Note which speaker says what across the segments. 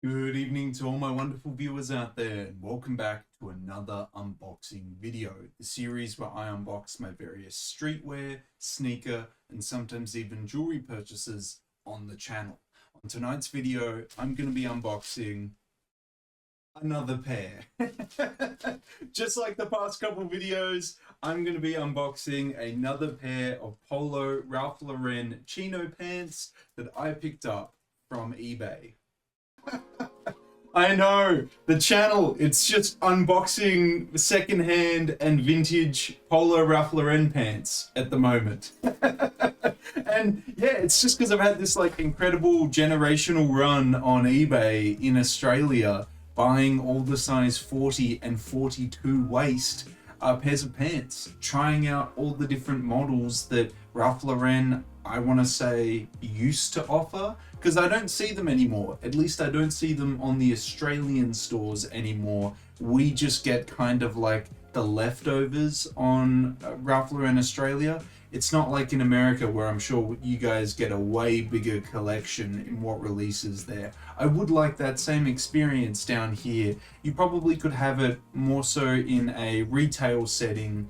Speaker 1: Good evening to all my wonderful viewers out there, and welcome back to another unboxing video, the series where I unbox my various streetwear, sneaker, and sometimes even jewelry purchases on the channel. On tonight's video, I'm going to be unboxing another pair. Just like the past couple videos, I'm going to be unboxing another pair of Polo Ralph Lauren chino pants that I picked up from eBay. I know, the channel, it's just unboxing secondhand and vintage Polo Ralph Lauren pants at the moment. And yeah, it's just because I've had this like incredible generational run on eBay in Australia, buying all the size 40 and 42 waist pairs of pants, trying out all the different models that Ralph Lauren, I want to say, used to offer, because I don't see them anymore. At least I don't see them on the Australian stores anymore. We just get kind of like the leftovers on Ralph Lauren Australia. It's not like in America, where I'm sure you guys get a way bigger collection in what releases there. I would like that same experience down here. You probably could have it more so in a retail setting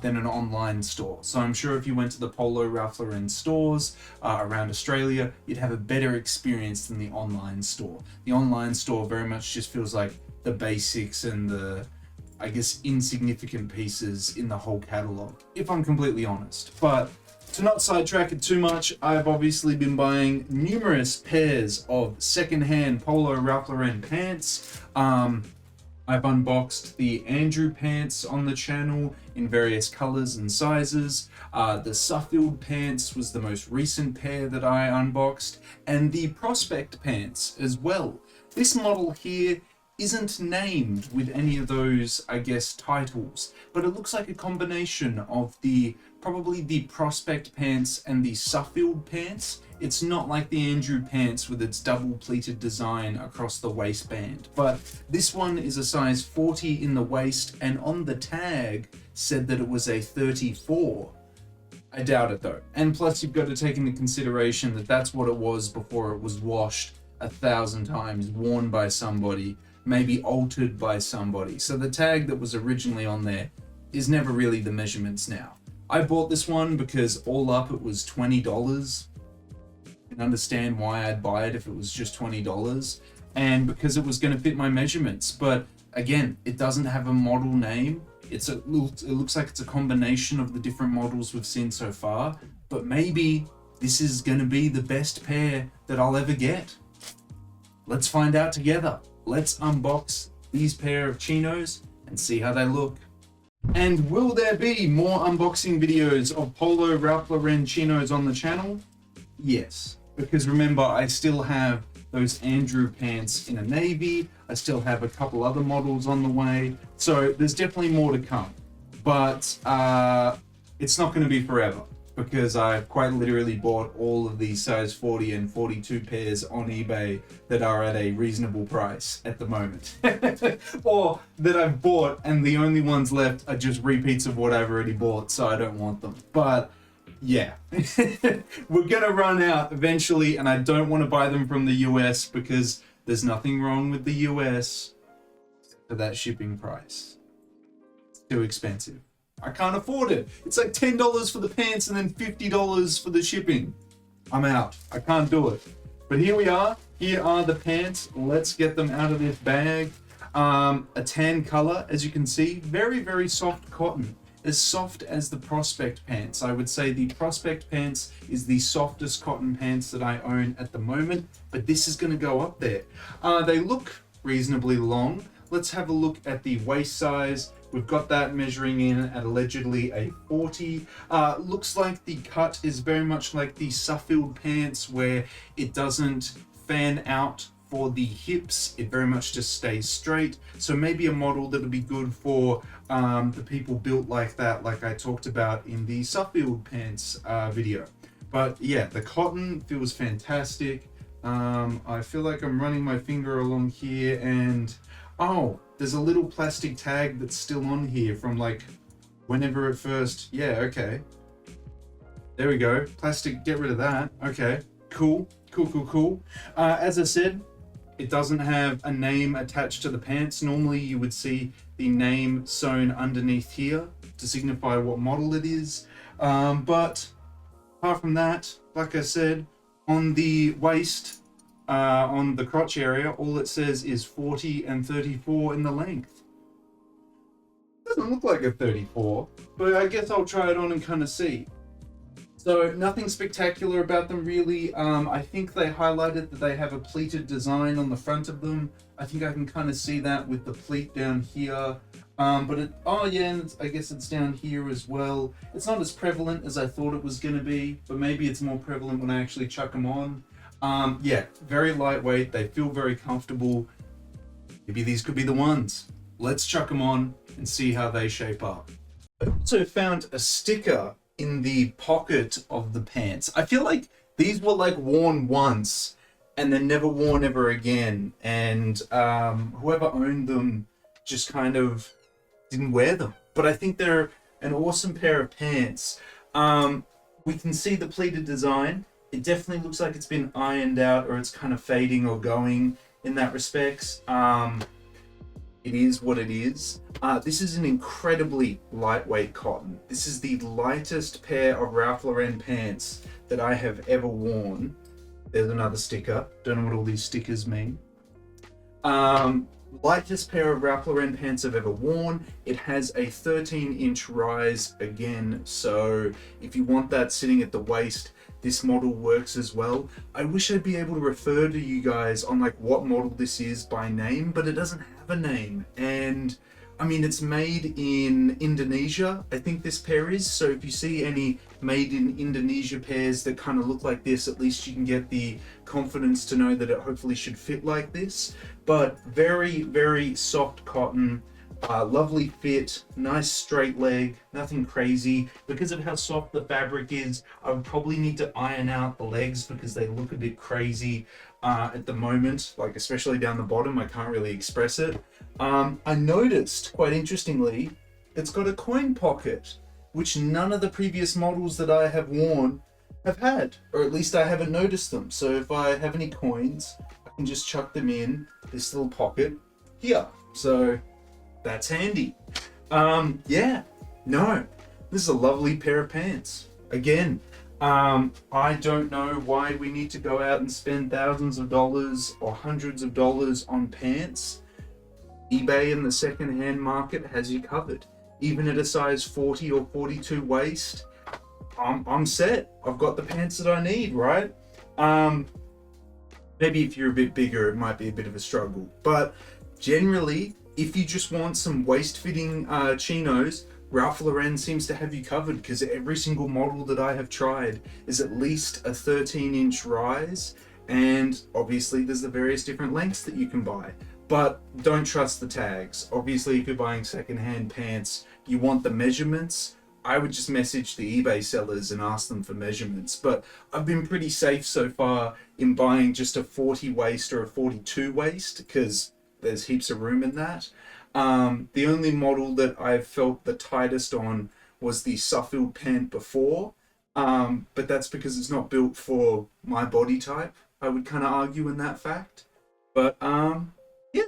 Speaker 1: than an online store. So I'm sure if you went to the Polo Ralph Lauren stores around Australia, you'd have a better experience than the online store. The online store very much just feels like the basics and the, I guess, insignificant pieces in the whole catalog, if I'm completely honest. But to not sidetrack it too much, I've obviously been buying numerous pairs of secondhand Polo Ralph Lauren pants. I've unboxed the Andrew pants on the channel in various colors and sizes. The Suffield pants was the most recent pair that I unboxed, and the Prospect pants as well. This model here isn't named with any of those, I guess, titles, but it looks like a combination of probably the Prospect pants and the Suffield pants. It's not like the Andrew pants with its double pleated design across the waistband, but this one is a size 40 in the waist, and on the tag said that it was a 34. I doubt it though. And plus you've got to take into consideration that that's what it was before it was washed 1,000 times, worn by somebody, maybe altered by somebody. So the tag that was originally on there is never really the measurements now. I bought this one because all up it was $20. I can understand why I'd buy it if it was just $20, and because it was going to fit my measurements. But again, it doesn't have a model name. It looks like it's a combination of the different models we've seen so far, but maybe this is going to be the best pair that I'll ever get. Let's find out together. Let's unbox these pair of chinos and see how they look. And will there be more unboxing videos of Polo Ralph Lauren chinos on the channel? Yes, because remember, I still have those Andrew pants in a navy. I still have a couple other models on the way. So there's definitely more to come. But it's not going to be forever, because I've quite literally bought all of these size 40 and 42 pairs on eBay that are at a reasonable price at the moment. Or that I've bought, and the only ones left are just repeats of what I've already bought, so I don't want them. But yeah, we're gonna run out eventually, and I don't want to buy them from the US because there's nothing wrong with the US for that shipping price. It's too expensive. I can't afford it. It's like $10 for the pants and then $50 for the shipping. I'm out. I can't do it. But here we are. Here are the pants. Let's get them out of this bag. A tan color, as you can see. Very, very soft cotton. As soft as the Prospect pants. I would say the Prospect pants is the softest cotton pants that I own at the moment, but this is going to go up there. They look reasonably long. Let's have a look at the waist size. We've got that measuring in at allegedly a 40. Looks like the cut is very much like the Suffield pants, where it doesn't fan out for the hips. It very much just stays straight. So maybe a model that'll be good for the people built like that, like I talked about in the Suffield pants video. But yeah, the cotton feels fantastic. I feel like I'm running my finger along here, and oh, there's a little plastic tag that's still on here from like whenever it first, yeah, okay. There we go, plastic, get rid of that. Okay, cool. As I said, It doesn't have a name attached to the pants. Normally you would see the name sewn underneath here to signify what model it is. But apart from that, like I said, on the waist, on the crotch area, all it says is 40 and 34 in the length. Doesn't look like a 34, but I guess I'll try it on and kind of see. So nothing spectacular about them really. I think they highlighted that they have a pleated design on the front of them. I think I can kind of see that with the pleat down here. But oh yeah, and I guess it's down here as well. It's not as prevalent as I thought it was going to be, but maybe it's more prevalent when I actually chuck them on. Yeah, very lightweight. They feel very comfortable. Maybe these could be the ones. Let's chuck them on and see how they shape up. I also found a sticker in the pocket of the pants. I feel like these were like worn once and then never worn ever again. And whoever owned them just kind of didn't wear them. But I think they're an awesome pair of pants. We can see the pleated design. It definitely looks like it's been ironed out, or it's kind of fading or going in that respects. It is what it is. This is an incredibly lightweight cotton. This is the lightest pair of Ralph Lauren pants that I have ever worn. There's another sticker. Don't know what all these stickers mean. Lightest pair of Ralph Lauren pants I've ever worn. It has a 13-inch rise again, so if you want that sitting at the waist, this model works as well. I wish I'd be able to refer to you guys on like what model this is by name, but it doesn't have a name. And I mean, it's made in Indonesia, I think this pair is. So if you see any made in Indonesia pairs that kind of look like this, at least you can get the confidence to know that it hopefully should fit like this. But very, very soft cotton. Lovely fit, nice straight leg, nothing crazy. Because of how soft the fabric is, I would probably need to iron out the legs because they look a bit crazy at the moment, like especially down the bottom. I can't really express it. I noticed, quite interestingly, it's got a coin pocket, which none of the previous models that I have worn have had, or at least I haven't noticed them. So if I have any coins, I can just chuck them in this little pocket here. So that's handy. Yeah, no, this is a lovely pair of pants. Again, I don't know why we need to go out and spend thousands of dollars or hundreds of dollars on pants. eBay in the second-hand market has you covered. Even at a size 40 or 42 waist, I'm set. I've got the pants that I need, right? Maybe if you're a bit bigger, it might be a bit of a struggle. But generally, if you just want some waist-fitting chinos, Ralph Lauren seems to have you covered, because every single model that I have tried is at least a 13-inch rise, and obviously there's the various different lengths that you can buy. But don't trust the tags. Obviously, if you're buying secondhand pants, you want the measurements. I would just message the eBay sellers and ask them for measurements. But I've been pretty safe so far in buying just a 40 waist or a 42 waist, because there's heaps of room in that. The only model that I've felt the tightest on was the Suffield pant before, but that's because it's not built for my body type, I would kind of argue in that fact. But yeah,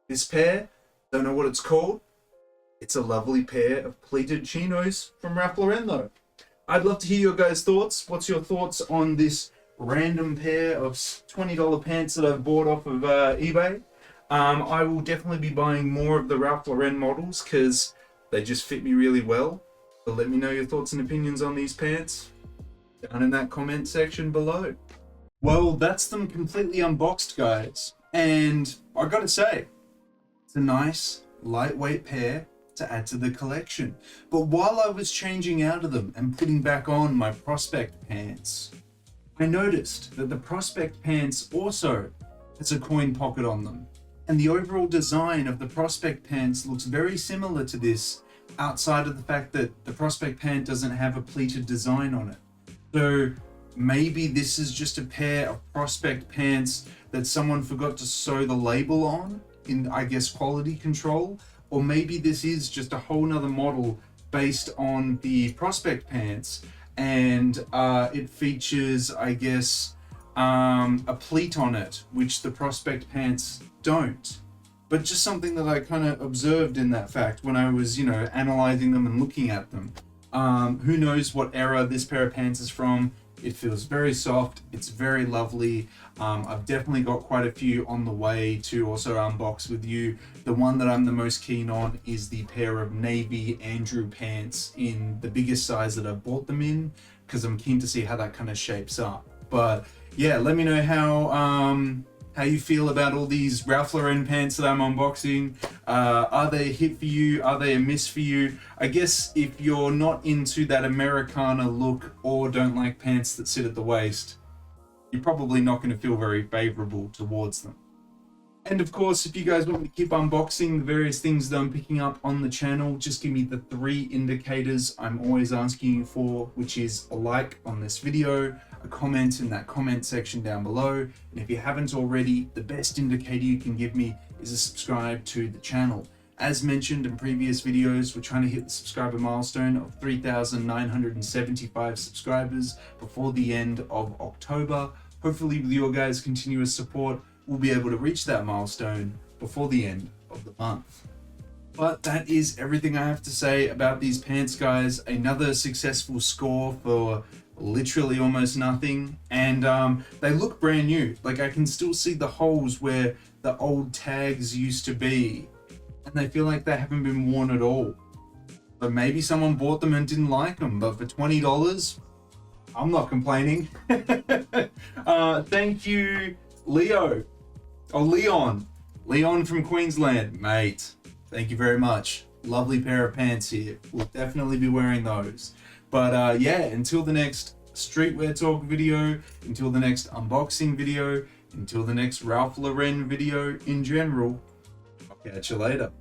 Speaker 1: this pair, don't know what it's called. It's a lovely pair of pleated chinos from Ralph Lauren though. I'd love to hear your guys' thoughts. What's your thoughts on this random pair of $20 pants that I've bought off of eBay? I will definitely be buying more of the Ralph Lauren models because they just fit me really well. So let me know your thoughts and opinions on these pants down in that comment section below. Well, that's them completely unboxed, guys. And I gotta say, it's a nice, lightweight pair to add to the collection. But while I was changing out of them and putting back on my Prospect pants, I noticed that the Prospect pants also has a coin pocket on them. And the overall design of the Prospect pants looks very similar to this, outside of the fact that the Prospect pant doesn't have a pleated design on it. So maybe this is just a pair of Prospect pants that someone forgot to sew the label on in, I guess, quality control. Or maybe this is just a whole nother model based on the Prospect pants, and it features, I guess, a pleat on it, which the Prospect pants don't. But just something that I kind of observed in that fact when I was, analyzing them and looking at them. Who knows what era this pair of pants is from. It feels very soft. It's very lovely. I've definitely got quite a few on the way to also unbox with you. The one that I'm the most keen on is the pair of navy Andrew pants in the biggest size that I've bought them in, because I'm keen to see how that kind of shapes up. But yeah, let me know how you feel about all these Ralph Lauren pants that I'm unboxing. Are they a hit for you? Are they a miss for you? I guess if you're not into that Americana look or don't like pants that sit at the waist, you're probably not going to feel very favorable towards them. And of course, if you guys want me to keep unboxing the various things that I'm picking up on the channel, just give me the 3 indicators I'm always asking you for, which is a like on this video, a comment in that comment section down below, and if you haven't already, the best indicator you can give me is a subscribe to the channel. As mentioned in previous videos, we're trying to hit the subscriber milestone of 3,975 subscribers before the end of October. Hopefully with your guys' continuous support, we'll be able to reach that milestone before the end of the month. But that is everything I have to say about these pants, guys. Another successful score for literally almost nothing, and they look brand new. Like, I can still see the holes where the old tags used to be, and they feel like they haven't been worn at all. But maybe someone bought them and didn't like them, but for $20, I'm not complaining. Thank you, Leon from Queensland, mate. Thank you very much. Lovely pair of pants here. We'll definitely be wearing those. But yeah, until the next streetwear talk video, until the next unboxing video, until the next Ralph Lauren video in general, I'll catch you later.